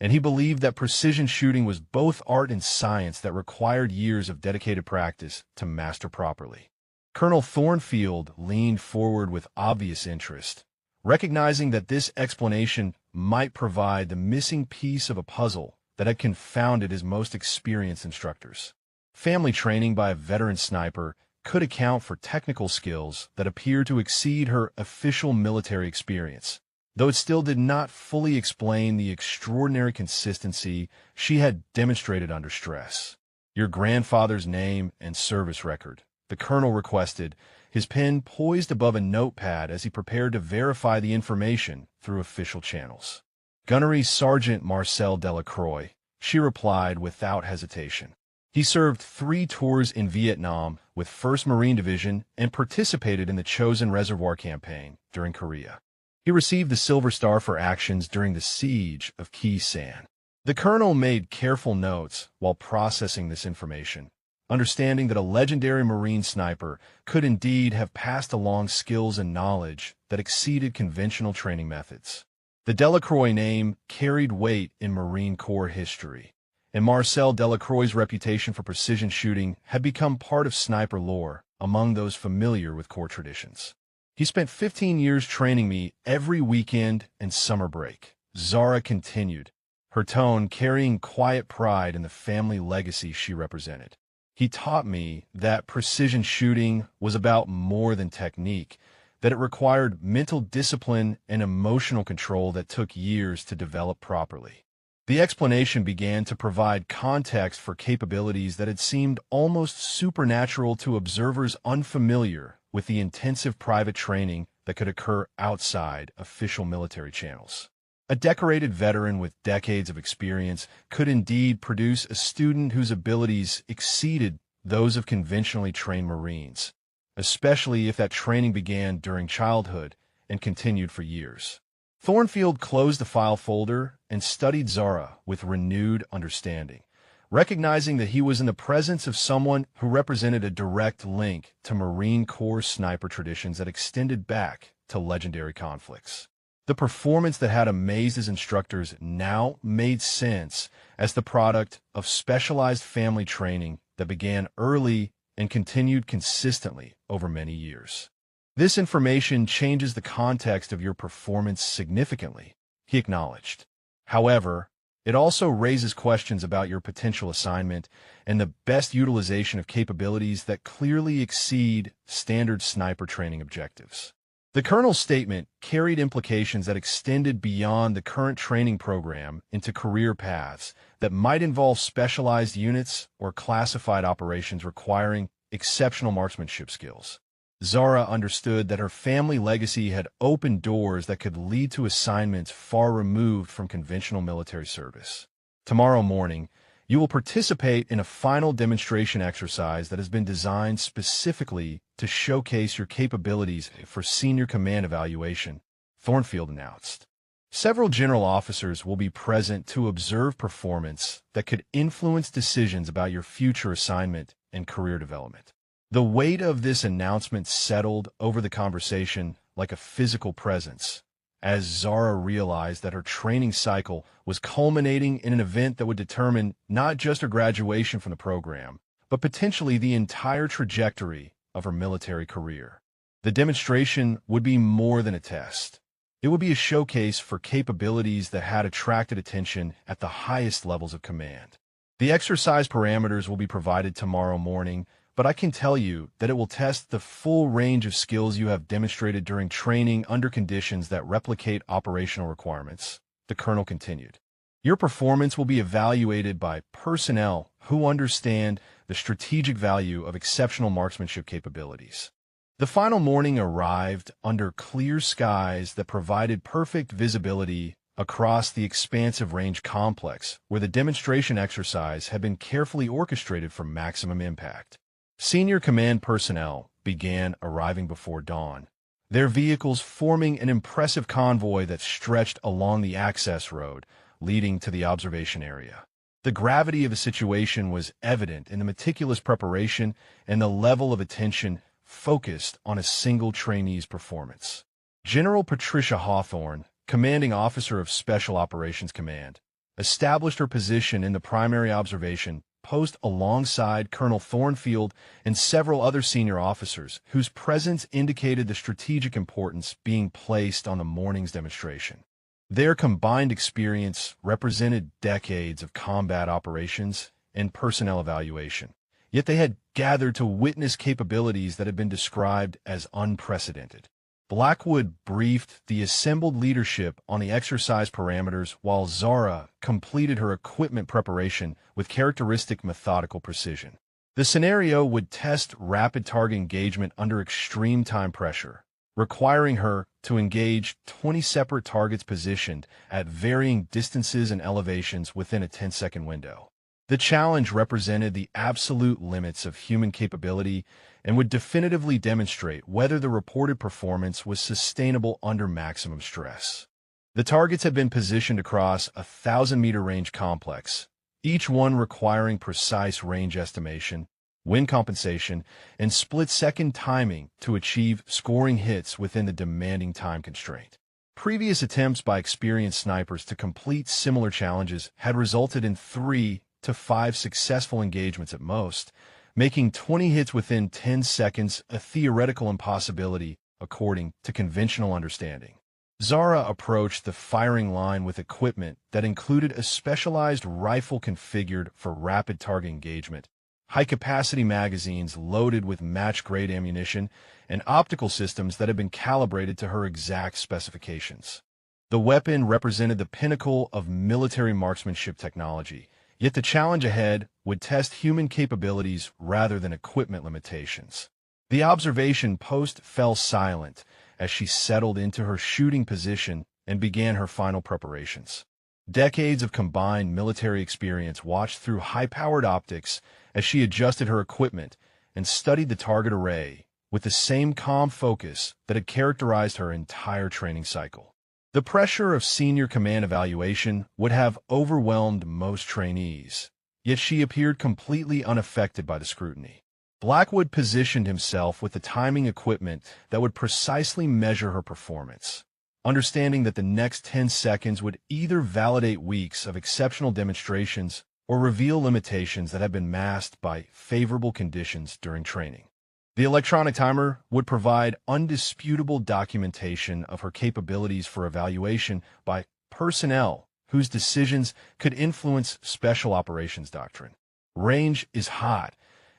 and he believed that precision shooting was both art and science that required years of dedicated practice to master properly. Colonel Thornfield leaned forward with obvious interest, recognizing that this explanation might provide the missing piece of a puzzle that had confounded his most experienced instructors. Family training by a veteran sniper could account for technical skills that appeared to exceed her official military experience, though it still did not fully explain the extraordinary consistency she had demonstrated under stress. Your grandfather's name and service record, the colonel requested, his pen poised above a notepad as he prepared to verify the information through official channels. Gunnery Sergeant Marcel Delacroix, she replied without hesitation. He served 3 tours in Vietnam with 1st Marine Division and participated in the Chosin Reservoir Campaign during Korea. He received the Silver Star for actions during the siege of Khe Sanh. The colonel made careful notes while processing this information, understanding that a legendary Marine sniper could indeed have passed along skills and knowledge that exceeded conventional training methods. The Delacroix name carried weight in Marine Corps history, and Marcel Delacroix's reputation for precision shooting had become part of sniper lore among those familiar with Corps traditions. He spent 15 years training me every weekend and summer break. Zara continued, her tone carrying quiet pride in the family legacy she represented. He taught me that precision shooting was about more than technique, that it required mental discipline and emotional control that took years to develop properly. The explanation began to provide context for capabilities that had seemed almost supernatural to observers unfamiliar with the intensive private training that could occur outside official military channels. A decorated veteran with decades of experience could indeed produce a student whose abilities exceeded those of conventionally trained Marines, especially if that training began during childhood and continued for years. Thornfield closed the file folder and studied Zara with renewed understanding, recognizing that he was in the presence of someone who represented a direct link to Marine Corps sniper traditions that extended back to legendary conflicts. The performance that had amazed his instructors now made sense as the product of specialized family training that began early and continued consistently over many years. This information changes the context of your performance significantly, he acknowledged. However, it also raises questions about your potential assignment and the best utilization of capabilities that clearly exceed standard sniper training objectives. The colonel's statement carried implications that extended beyond the current training program into career paths that might involve specialized units or classified operations requiring exceptional marksmanship skills. Zara understood that her family legacy had opened doors that could lead to assignments far removed from conventional military service. Tomorrow morning, you will participate in a final demonstration exercise that has been designed specifically to showcase your capabilities for senior command evaluation, Thornfield announced. Several general officers will be present to observe performance that could influence decisions about your future assignment and career development. The weight of this announcement settled over the conversation like a physical presence, as Zara realized that her training cycle was culminating in an event that would determine not just her graduation from the program, but potentially the entire trajectory of her military career. The demonstration would be more than a test. It would be a showcase for capabilities that had attracted attention at the highest levels of command. The exercise parameters will be provided tomorrow morning, but I can tell you that it will test the full range of skills you have demonstrated during training under conditions that replicate operational requirements, the colonel continued. Your performance will be evaluated by personnel who understand the strategic value of exceptional marksmanship capabilities. The final morning arrived under clear skies that provided perfect visibility across the expansive range complex where the demonstration exercise had been carefully orchestrated for maximum impact. Senior command personnel began arriving before dawn, their vehicles forming an impressive convoy that stretched along the access road leading to the observation area. The gravity of the situation was evident in the meticulous preparation and the level of attention focused on a single trainee's performance. General Patricia Hawthorne, commanding officer of Special Operations Command, established her position in the primary observation post alongside Colonel Thornfield and several other senior officers whose presence indicated the strategic importance being placed on the morning's demonstration. Their combined experience represented decades of combat operations and personnel evaluation, yet they had gathered to witness capabilities that had been described as unprecedented. Blackwood briefed the assembled leadership on the exercise parameters while Zara completed her equipment preparation with characteristic methodical precision. The scenario would test rapid target engagement under extreme time pressure, requiring her to engage 20 separate targets positioned at varying distances and elevations within a 10-second window. The challenge represented the absolute limits of human capability and would definitively demonstrate whether the reported performance was sustainable under maximum stress. The targets had been positioned across a 1,000-meter range complex, each one requiring precise range estimation, wind compensation, and split-second timing to achieve scoring hits within the demanding time constraint. Previous attempts by experienced snipers to complete similar challenges had resulted in 3 to 5 successful engagements at most, making 20 hits within 10 seconds a theoretical impossibility according to conventional understanding. Zara approached the firing line with equipment that included a specialized rifle configured for rapid target engagement, high-capacity magazines loaded with match-grade ammunition, and optical systems that had been calibrated to her exact specifications. The weapon represented the pinnacle of military marksmanship technology, yet the challenge ahead would test human capabilities rather than equipment limitations. The observation post fell silent as she settled into her shooting position and began her final preparations. Decades of combined military experience watched through high-powered optics as she adjusted her equipment and studied the target array with the same calm focus that had characterized her entire training cycle. The pressure of senior command evaluation would have overwhelmed most trainees, yet she appeared completely unaffected by the scrutiny. Blackwood positioned himself with the timing equipment that would precisely measure her performance. understanding that the next 10 seconds would either validate weeks of exceptional demonstrations or reveal limitations that have been masked by favorable conditions during training. The electronic timer would provide undisputable documentation of her capabilities for evaluation by personnel whose decisions could influence special operations doctrine. Range is hot.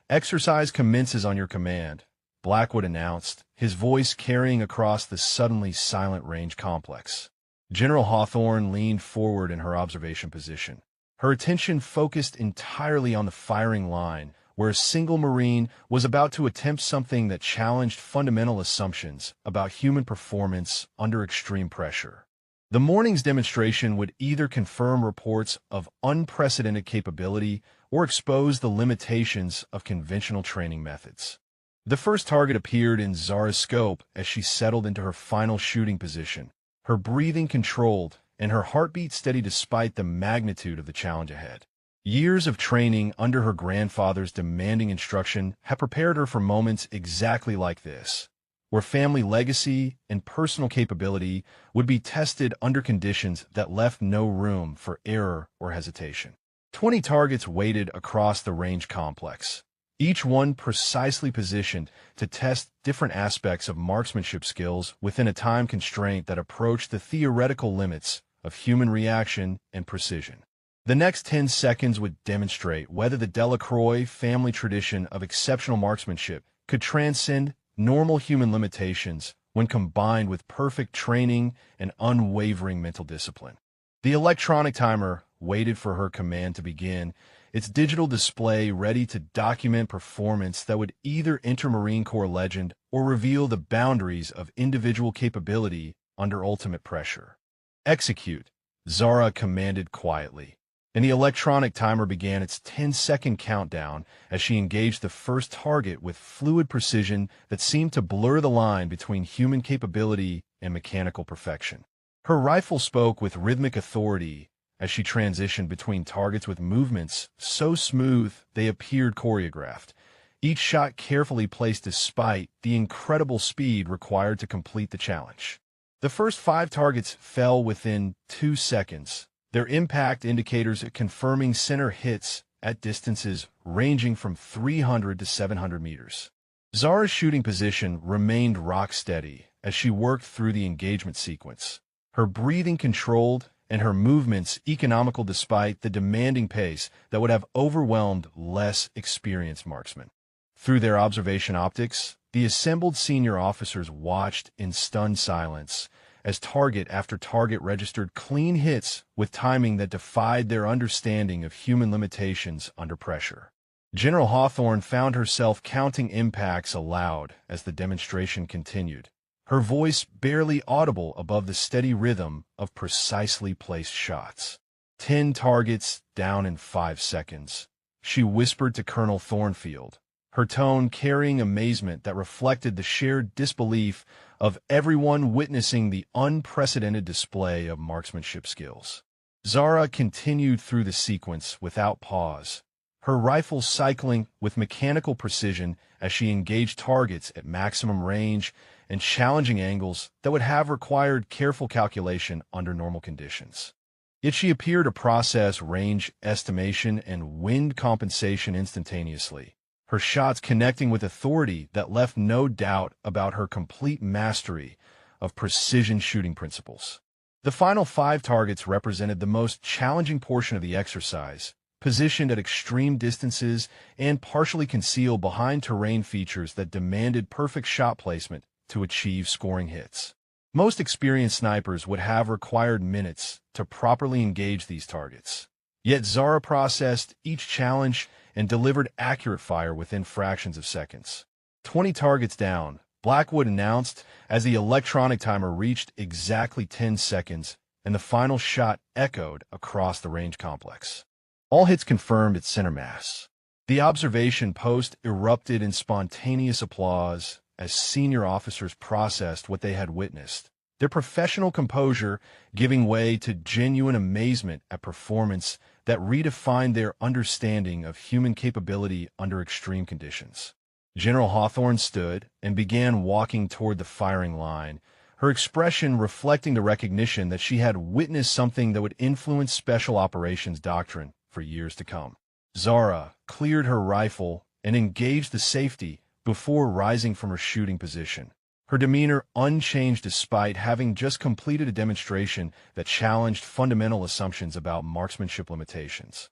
Exercise commences on your command, Blackwood announced, his voice carrying across the suddenly silent range complex. General Hawthorne leaned forward in her observation position, her attention focused entirely on the firing line, where a single Marine was about to attempt something that challenged fundamental assumptions about human performance under extreme pressure. The morning's demonstration would either confirm reports of unprecedented capability or expose the limitations of conventional training methods. The first target appeared in Zara's scope as she settled into her final shooting position, her breathing controlled and her heartbeat steady despite the magnitude of the challenge ahead. Years of training under her grandfather's demanding instruction had prepared her for moments exactly like this, where family legacy and personal capability would be tested under conditions that left no room for error or hesitation. 20 targets waited across the range complex, each one precisely positioned to test different aspects of marksmanship skills within a time constraint that approached the theoretical limits of human reaction and precision. The next 10 seconds would demonstrate whether the Delacroix family tradition of exceptional marksmanship could transcend normal human limitations when combined with perfect training and unwavering mental discipline. The electronic timer waited for her command to begin, its digital display ready to document performance that would either enter Marine Corps legend or reveal the boundaries of individual capability under ultimate pressure. Execute, Zara commanded quietly, and the electronic timer began its 10-second countdown as she engaged the first target with fluid precision that seemed to blur the line between human capability and mechanical perfection. Her rifle spoke with rhythmic authority as she transitioned between targets with movements so smooth they appeared choreographed, each shot carefully placed despite the incredible speed required to complete the challenge. The first 5 targets fell within 2 seconds, their impact indicators confirming center hits at distances ranging from 300 to 700 meters. Zara's shooting position remained rock-steady as she worked through the engagement sequence, her breathing controlled and her movements economical despite the demanding pace that would have overwhelmed less experienced marksmen. Through their observation optics, the assembled senior officers watched in stunned silence as target after target registered clean hits with timing that defied their understanding of human limitations under pressure. General Hawthorne found herself counting impacts aloud as the demonstration continued, her voice barely audible above the steady rhythm of precisely placed shots. 10 targets down in 5 seconds, she whispered to Colonel Thornfield, her tone carrying amazement that reflected the shared disbelief of everyone witnessing the unprecedented display of marksmanship skills. Zara continued through the sequence without pause, her rifle cycling with mechanical precision as she engaged targets at maximum range and challenging angles that would have required careful calculation under normal conditions. Yet she appeared to process range estimation and wind compensation instantaneously, her shots connecting with authority that left no doubt about her complete mastery of precision shooting principles. The final 5 targets represented the most challenging portion of the exercise, positioned at extreme distances and partially concealed behind terrain features that demanded perfect shot placement to achieve scoring hits. Most experienced snipers would have required minutes to properly engage these targets. Yet Zara processed each challenge and delivered accurate fire within fractions of seconds. 20 targets down, Blackwood announced as the electronic timer reached exactly 10 seconds and the final shot echoed across the range complex. All hits confirmed at center mass. The observation post erupted in spontaneous applause as senior officers processed what they had witnessed, their professional composure giving way to genuine amazement at performance that redefined their understanding of human capability under extreme conditions. General Hawthorne stood and began walking toward the firing line, her expression reflecting the recognition that she had witnessed something that would influence special operations doctrine for years to come. Zara cleared her rifle and engaged the safety before rising from her shooting position, her demeanor unchanged despite having just completed a demonstration that challenged fundamental assumptions about marksmanship limitations.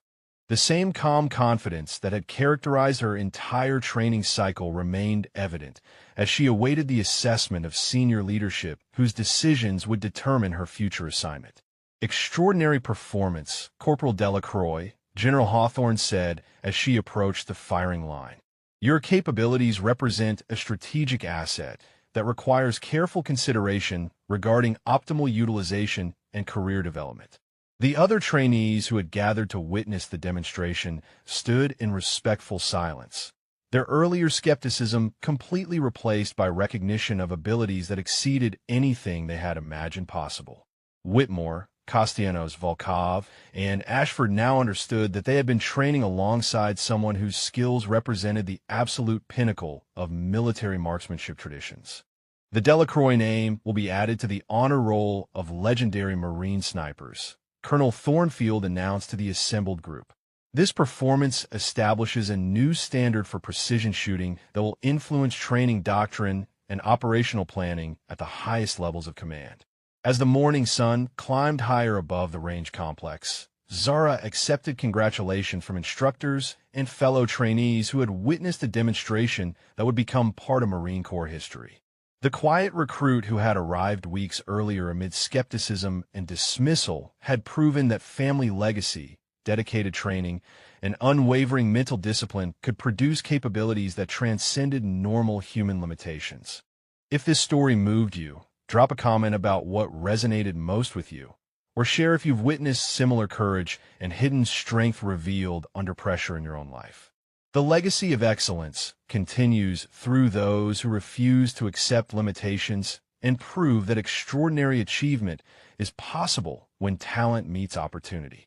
The same calm confidence that had characterized her entire training cycle remained evident as she awaited the assessment of senior leadership whose decisions would determine her future assignment. "Extraordinary performance," Corporal Delacroix, General Hawthorne said as she approached the firing line. "Your capabilities represent a strategic asset that requires careful consideration regarding optimal utilization and career development." The other trainees who had gathered to witness the demonstration stood in respectful silence, their earlier skepticism completely replaced by recognition of abilities that exceeded anything they had imagined possible. Whitmore, Castellanos, Volkov, and Ashford now understood that they had been training alongside someone whose skills represented the absolute pinnacle of military marksmanship traditions. The Delacroix name will be added to the honor roll of legendary Marine snipers, Colonel Thornfield announced to the assembled group. This performance establishes a new standard for precision shooting that will influence training doctrine and operational planning at the highest levels of command. As the morning sun climbed higher above the range complex, Zara accepted congratulations from instructors and fellow trainees who had witnessed a demonstration that would become part of Marine Corps history. The quiet recruit who had arrived weeks earlier amid skepticism and dismissal had proven that family legacy, dedicated training, and unwavering mental discipline could produce capabilities that transcended normal human limitations. If this story moved you, drop a comment about what resonated most with you, or share if you've witnessed similar courage and hidden strength revealed under pressure in your own life. The legacy of excellence continues through those who refuse to accept limitations and prove that extraordinary achievement is possible when talent meets opportunity.